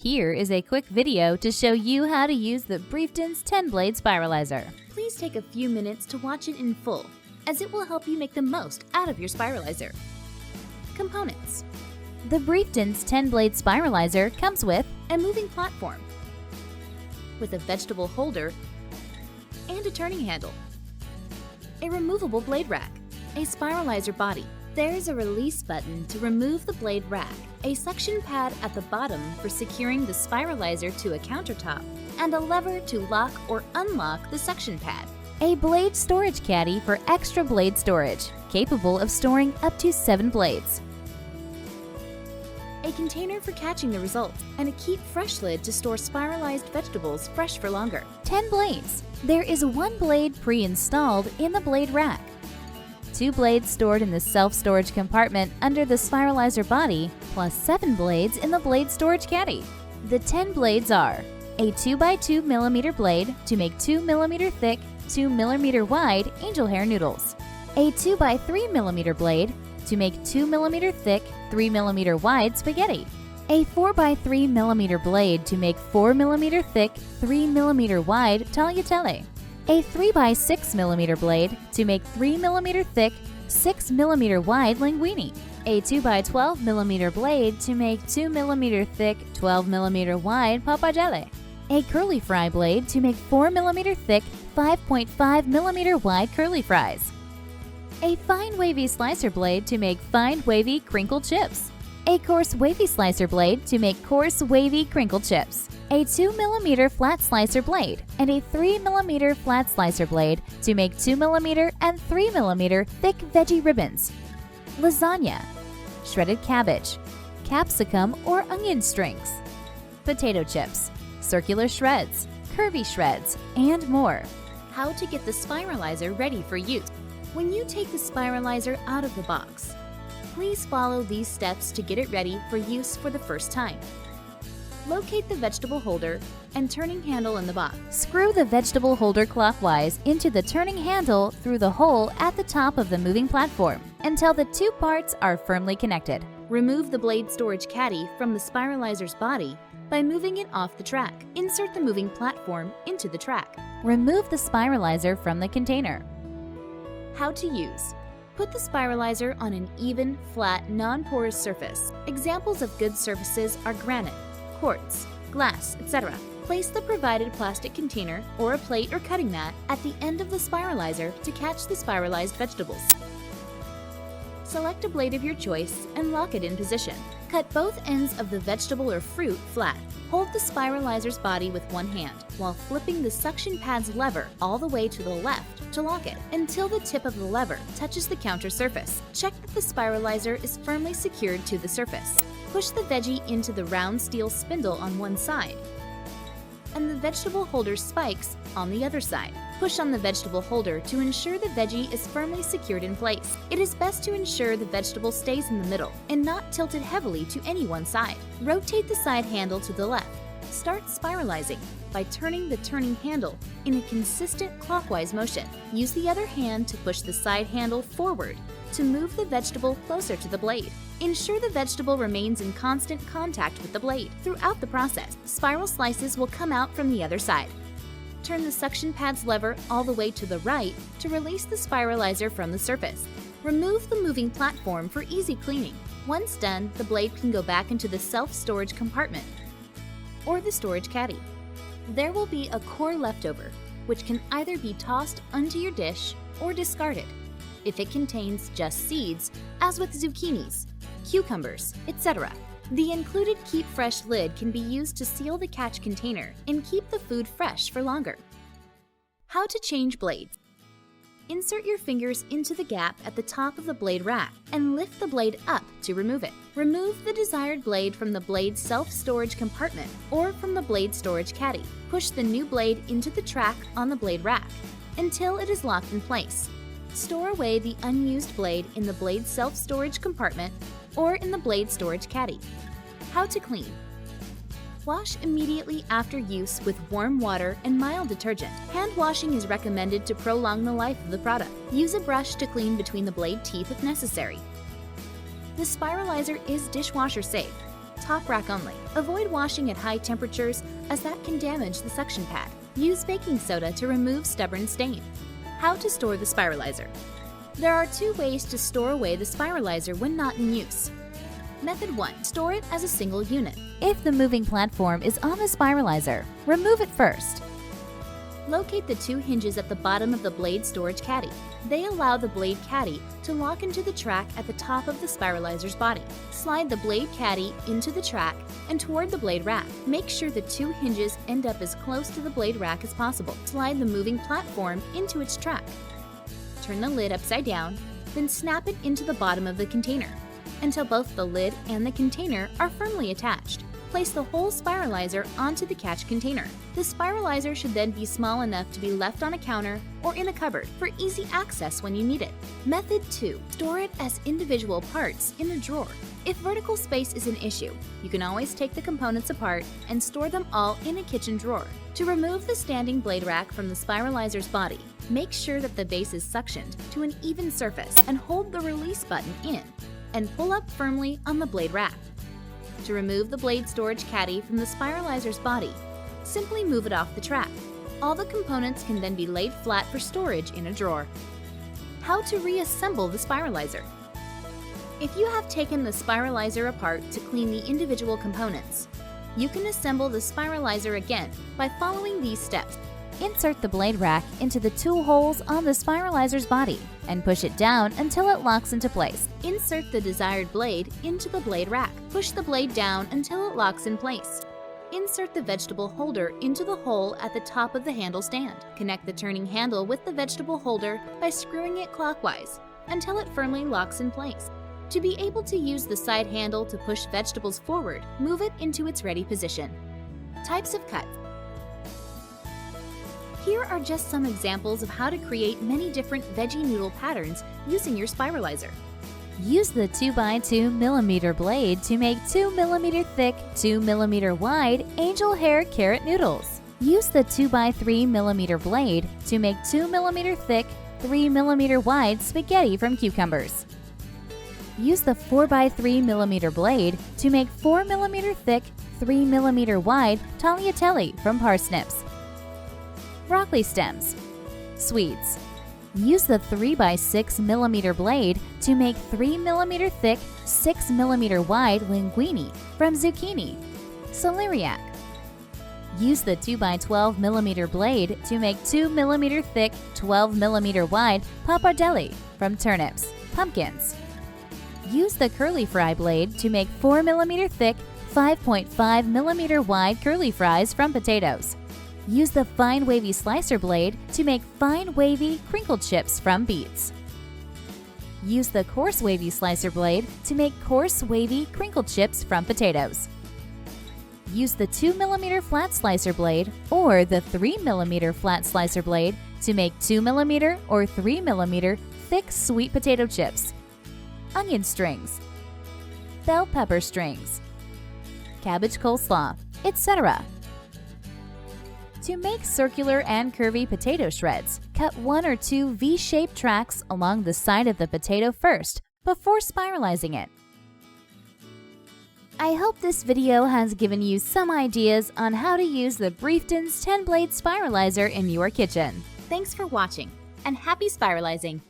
Here is a quick video to show you how to use the Brieftons 10-blade spiralizer. Please take a few minutes to watch it in full, as it will help you make the most out of your spiralizer. Components: The Brieftons 10-blade spiralizer comes with a moving platform with a vegetable holder and a turning handle, a removable blade rack, a spiralizer body. There is a release button to remove the blade rack, a suction pad at the bottom for securing the spiralizer to a countertop, and a lever to lock or unlock the suction pad. A blade storage caddy for extra blade storage, capable of storing up to 7 blades. A container for catching the results, and a keep fresh lid to store spiralized vegetables fresh for longer. 10 blades. There is 1 blade pre-installed in the blade rack. 2 blades stored in the self-storage compartment under the spiralizer body, plus 7 blades in the blade storage caddy. The 10 blades are a 2x2 mm blade to make 2 mm thick, 2 mm wide angel hair noodles, a 2x3 mm blade to make 2 mm thick, 3 mm wide spaghetti, a 4x3 mm blade to make 4 mm thick, 3 mm wide tagliatelle, a 3x6 mm blade to make 3 mm thick, 6 mm wide linguine, a 2x12 mm blade to make 2 mm thick, 12 mm wide pappardelle, a curly fry blade to make 4 mm thick, 5.5 mm wide curly fries, a fine wavy slicer blade to make fine wavy crinkled chips, a coarse wavy slicer blade to make coarse wavy crinkled chips, a 2 mm flat slicer blade, and a 3 mm flat slicer blade to make 2 mm and 3 mm thick veggie ribbons, lasagna, shredded cabbage, capsicum or onion strings, potato chips, circular shreds, curvy shreds, and more. How to get the spiralizer ready for use. When you take the spiralizer out of the box, please follow these steps to get it ready for use for the first time. Locate the vegetable holder and turning handle in the box. Screw the vegetable holder clockwise into the turning handle through the hole at the top of the moving platform until the 2 parts are firmly connected. Remove the blade storage caddy from the spiralizer's body by moving it off the track. Insert the moving platform into the track. Remove the spiralizer from the container. How to use. Put the spiralizer on an even, flat, non-porous surface. Examples of good surfaces are granite, quartz, glass, etc. Place the provided plastic container or a plate or cutting mat at the end of the spiralizer to catch the spiralized vegetables. Select a blade of your choice and lock it in position. Cut both ends of the vegetable or fruit flat. Hold the spiralizer's body with one hand while flipping the suction pad's lever all the way to the left to lock it until the tip of the lever touches the counter surface. Check that the spiralizer is firmly secured to the surface. Push the veggie into the round steel spindle on one side and the vegetable holder spikes on the other side. Push on the vegetable holder to ensure the veggie is firmly secured in place. It is best to ensure the vegetable stays in the middle and not tilted heavily to any one side. Rotate the side handle to the left. Start spiralizing by turning the turning handle in a consistent clockwise motion. Use the other hand to push the side handle forward to move the vegetable closer to the blade. Ensure the vegetable remains in constant contact with the blade. Throughout the process, spiral slices will come out from the other side. Turn the suction pad's lever all the way to the right to release the spiralizer from the surface. Remove the moving platform for easy cleaning. Once done, the blade can go back into the self-storage compartment or the storage caddy. There will be a core leftover, which can either be tossed onto your dish or discarded if it contains just seeds, as with zucchinis, cucumbers, etc. The included Keep Fresh lid can be used to seal the catch container and keep the food fresh for longer. How to change blades. Insert your fingers into the gap at the top of the blade rack and lift the blade up to remove it. Remove the desired blade from the blade self-storage compartment or from the blade storage caddy. Push the new blade into the track on the blade rack until it is locked in place. Store away the unused blade in the blade self-storage compartment or in the blade storage caddy. How to clean. Wash immediately after use with warm water and mild detergent. Hand washing is recommended to prolong the life of the product. Use a brush to clean between the blade teeth if necessary. The spiralizer is dishwasher safe. Top rack only. Avoid washing at high temperatures as that can damage the suction pad. Use baking soda to remove stubborn stain. How to store the spiralizer. There are 2 ways to store away the spiralizer when not in use. Method 1. Store it as a single unit. If the moving platform is on the spiralizer, remove it first. Locate the 2 hinges at the bottom of the blade storage caddy. They allow the blade caddy to lock into the track at the top of the spiralizer's body. Slide the blade caddy into the track and toward the blade rack. Make sure the 2 hinges end up as close to the blade rack as possible. Slide the moving platform into its track. Turn the lid upside down, then snap it into the bottom of the container until both the lid and the container are firmly attached. Place the whole spiralizer onto the catch container. The spiralizer should then be small enough to be left on a counter or in a cupboard for easy access when you need it. Method 2. Store it as individual parts in a drawer. If vertical space is an issue, you can always take the components apart and store them all in a kitchen drawer. To remove the standing blade rack from the spiralizer's body, make sure that the base is suctioned to an even surface and hold the release button in and pull up firmly on the blade rack. To remove the blade storage caddy from the spiralizer's body, simply move it off the track. All the components can then be laid flat for storage in a drawer. How to reassemble the spiralizer. If you have taken the spiralizer apart to clean the individual components, you can assemble the spiralizer again by following these steps. Insert the blade rack into the 2 holes on the spiralizer's body and push it down until it locks into place. Insert the desired blade into the blade rack. Push the blade down until it locks in place. Insert the vegetable holder into the hole at the top of the handle stand. Connect the turning handle with the vegetable holder by screwing it clockwise until it firmly locks in place. To be able to use the side handle to push vegetables forward, move it into its ready position. Types of cuts. Here are just some examples of how to create many different veggie noodle patterns using your spiralizer. Use the 2x2mm blade to make 2mm thick, 2mm wide angel hair carrot noodles. Use the 2x3mm blade to make 2mm thick, 3mm wide spaghetti from cucumbers. Use the 4x3mm blade to make 4mm thick, 3mm wide tagliatelle from parsnips. Broccoli stems. Swedes. Use the 3x6mm blade to make 3mm thick, 6mm wide linguine from zucchini. Celeriac. Use the 2x12mm blade to make 2mm thick, 12mm wide pappardelle from turnips. Pumpkins. Use the curly fry blade to make 4mm thick, 5.5mm wide curly fries from potatoes. Use the fine wavy slicer blade to make fine wavy crinkled chips from beets. Use the coarse wavy slicer blade to make coarse wavy crinkled chips from potatoes. Use the 2mm flat slicer blade or the 3mm flat slicer blade to make 2mm or 3mm thick sweet potato chips. Onion strings, bell pepper strings, cabbage coleslaw, etc. To make circular and curvy potato shreds, cut 1 or 2 V-shaped tracks along the side of the potato first, before spiralizing it. I hope this video has given you some ideas on how to use the Brieftons 10-blade spiralizer in your kitchen. Thanks for watching, and happy spiralizing!